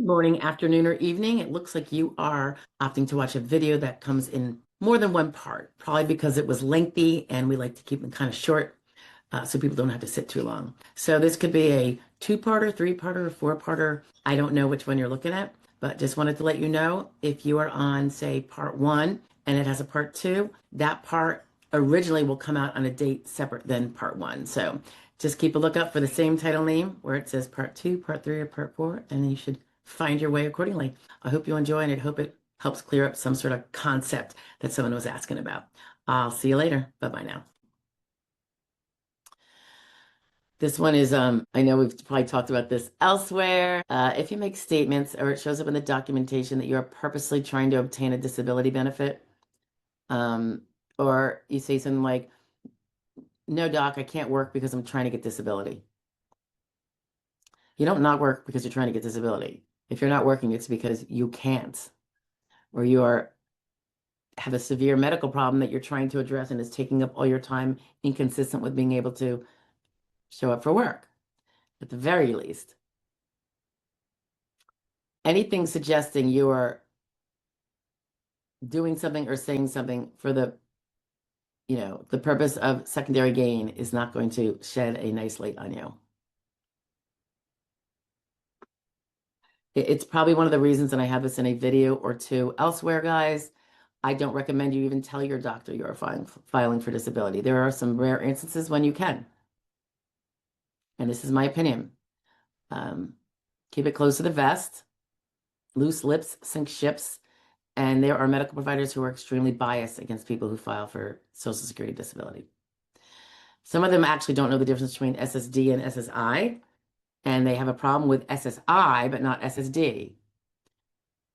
Morning, afternoon, or evening. It looks like you are opting to watch a video that comes in more than one part, probably because it was lengthy and we like to keep them kind of short so people don't have to sit too long. So this could be a two-parter, three-parter, four-parter. I don't know which one you're looking at, but just wanted to let you know if you are on, say, part one and it has a part two, that part originally will come out on a date separate than part one. So just keep a lookout for the same title name where it says part two, part three, or part four, and then you should find your way accordingly. I hope you enjoy and I hope it helps clear up some sort of concept that someone was asking about. I'll see you later. Bye-bye now. This one is, I know we've probably talked about this elsewhere. If you make statements or it shows up in the documentation that you are purposely trying to obtain a disability benefit, or you say something like, no, doc, I can't work because I'm trying to get disability. You don't not work because you're trying to get disability. If you're not working, it's because you can't, or you have a severe medical problem that you're trying to address and is taking up all your time, inconsistent with being able to show up for work, at the very least. Anything suggesting you are doing something or saying something for the purpose of secondary gain is not going to shed a nice light on you. It's probably one of the reasons, and I have this in a video or two elsewhere, guys. I don't recommend you even tell your doctor you are filing for disability. There are some rare instances when you can. And this is my opinion. Keep it close to the vest. Loose lips sink ships. And there are medical providers who are extremely biased against people who file for Social Security disability. Some of them actually don't know the difference between SSD and SSI, and they have a problem with SSI, but not SSD.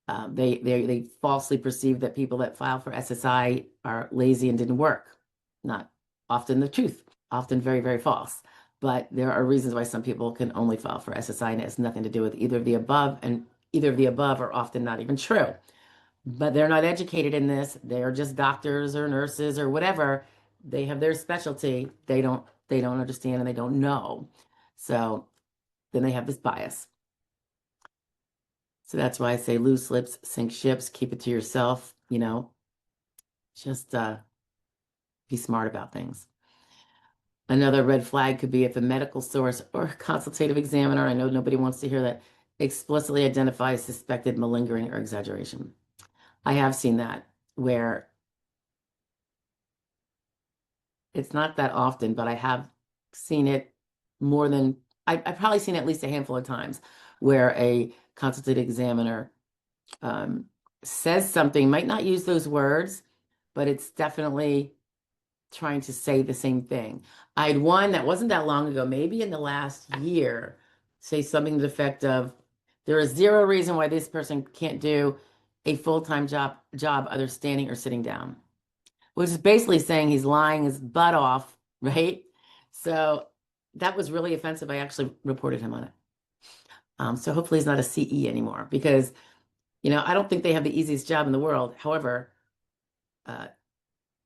They falsely perceive that people that file for SSI are lazy and didn't work. Not often the truth, often very, very false. But there are reasons why some people can only file for SSI, and it has nothing to do with either of the above, and either of the above are often not even true. But they're not educated in this. They're just doctors or nurses or whatever. They have their specialty. They don't understand and they don't know. So then they have this bias. So that's why I say loose lips sink ships. Keep it to yourself, just be smart about things. Another red flag could be if a medical source or consultative examiner, I know nobody wants to hear that, explicitly identifies suspected malingering or exaggeration. I have seen that where it's not that often, but I have seen it more than, I've probably seen it at least a handful of times where a consultative examiner says something, might not use those words, but it's definitely trying to say the same thing. I had one that wasn't that long ago, maybe in the last year, say something to the effect of, there is zero reason why this person can't do a full-time job either standing or sitting down, which is basically saying he's lying his butt off, right? So that was really offensive. I actually reported him on it. So hopefully he's not a CE anymore because, I don't think they have the easiest job in the world. However,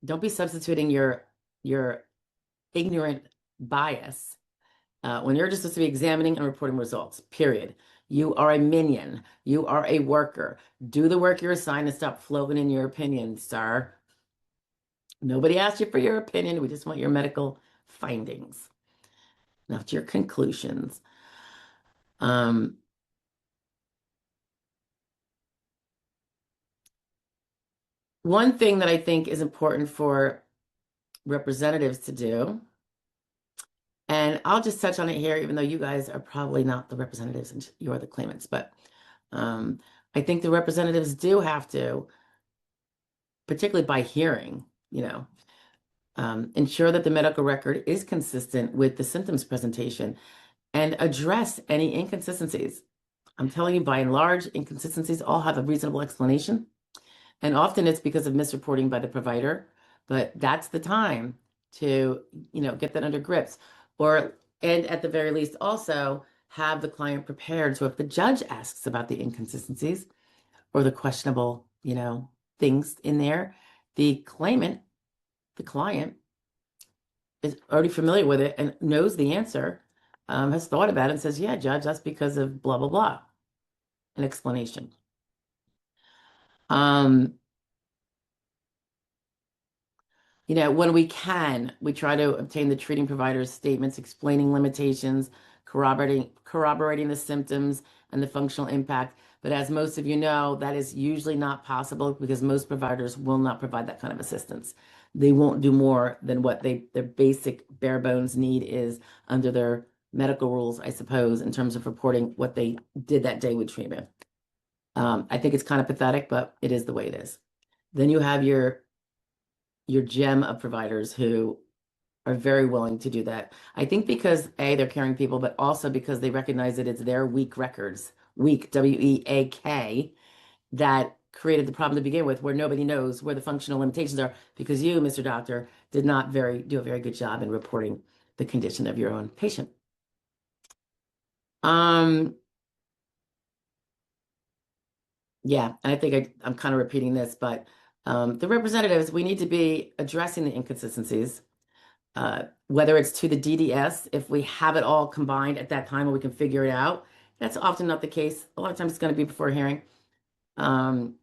don't be substituting your ignorant bias when you're just supposed to be examining and reporting results, period. You are a minion. You are a worker. Do the work you're assigned and stop floating in your opinion, sir. Nobody asked you for your opinion. We just want your medical findings, not your conclusions. One thing that I think is important for representatives to do, and I'll just touch on it here, even though you guys are probably not the representatives and you're the claimants, but I think the representatives do have to, particularly by hearing, ensure that the medical record is consistent with the symptoms presentation and address any inconsistencies. I'm telling you, by and large, inconsistencies all have a reasonable explanation. And often it's because of misreporting by the provider, but that's the time to, get that under grips. And at the very least, also have the client prepared. So if the judge asks about the inconsistencies or the questionable, things in there, the client is already familiar with it and knows the answer, has thought about it and says, yeah, judge, that's because of blah, blah, blah. an explanation. Um, when we can, we try to obtain the treating provider's statements explaining limitations, corroborating the symptoms and the functional impact. But as most of you know, that is usually not possible because most providers will not provide that kind of assistance. They won't do more than what their basic bare bones need is under their medical rules, I suppose, in terms of reporting what they did that day with treatment. I think it's kind of pathetic, but it is the way it is. Then you have your gem of providers who are very willing to do that. I think because A, they're caring people, but also because they recognize that it's their weak records, weak, WEAK, that created the problem to begin with, where nobody knows where the functional limitations are because you, Mr. Doctor, did not do a very good job in reporting the condition of your own patient. Yeah, and I think I'm kind of repeating this, but the representatives, we need to be addressing the inconsistencies, whether it's to the DDS, if we have it all combined at that time and we can figure it out. That's often not the case. A lot of times it's going to be before hearing. Um,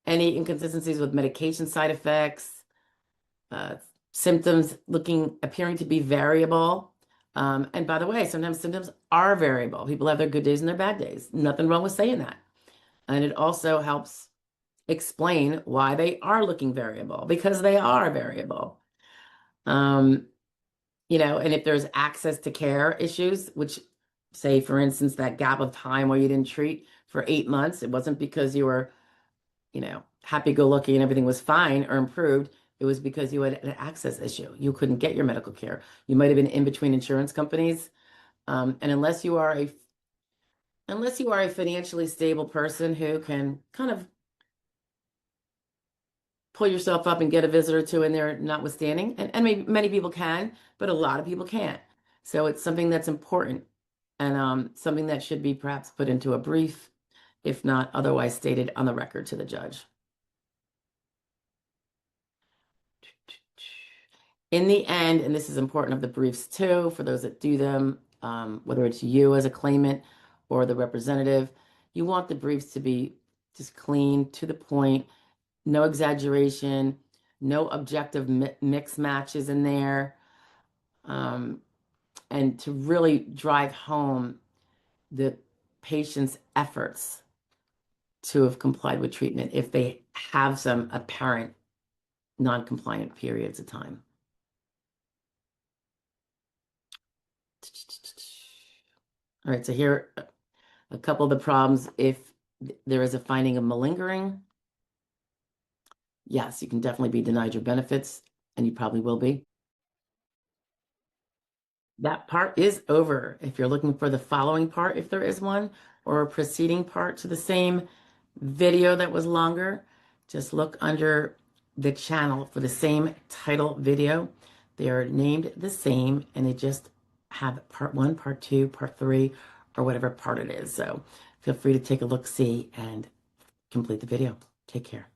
any inconsistencies with medication side effects, uh, symptoms appearing to be variable. And by the way, sometimes symptoms are variable. People have their good days and their bad days. Nothing wrong with saying that. And it also helps explain why they are looking variable because they are variable. Um, and if there's access to care issues, which say, for instance, that gap of time where you didn't treat for 8 months, it wasn't because you were, happy-go-lucky and everything was fine or improved. It was because you had an access issue. You couldn't get your medical care. You might have been in between insurance companies. And unless you are a financially stable person who can kind of pull yourself up and get a visit or two in there, notwithstanding. And maybe many people can, but a lot of people can't. So it's something that's important and something that should be perhaps put into a brief, if not otherwise stated on the record to the judge. In the end, and this is important of the briefs too, for those that do them, whether it's you as a claimant or the representative, you want the briefs to be just clean, to the point, no exaggeration, no objective mix matches in there, and to really drive home the patient's efforts to have complied with treatment if they have some apparent non-compliant periods of time. All right, so here are a couple of the problems if there is a finding of malingering. Yes, you can definitely be denied your benefits, and you probably will be. That part is over. If you're looking for the following part, if there is one, or a preceding part to the same video that was longer, just look under the channel for the same title video. They are named the same, and they just have part 1, part 2, part 3, or whatever part it is. So feel free to take a look, see, and complete the video. Take care.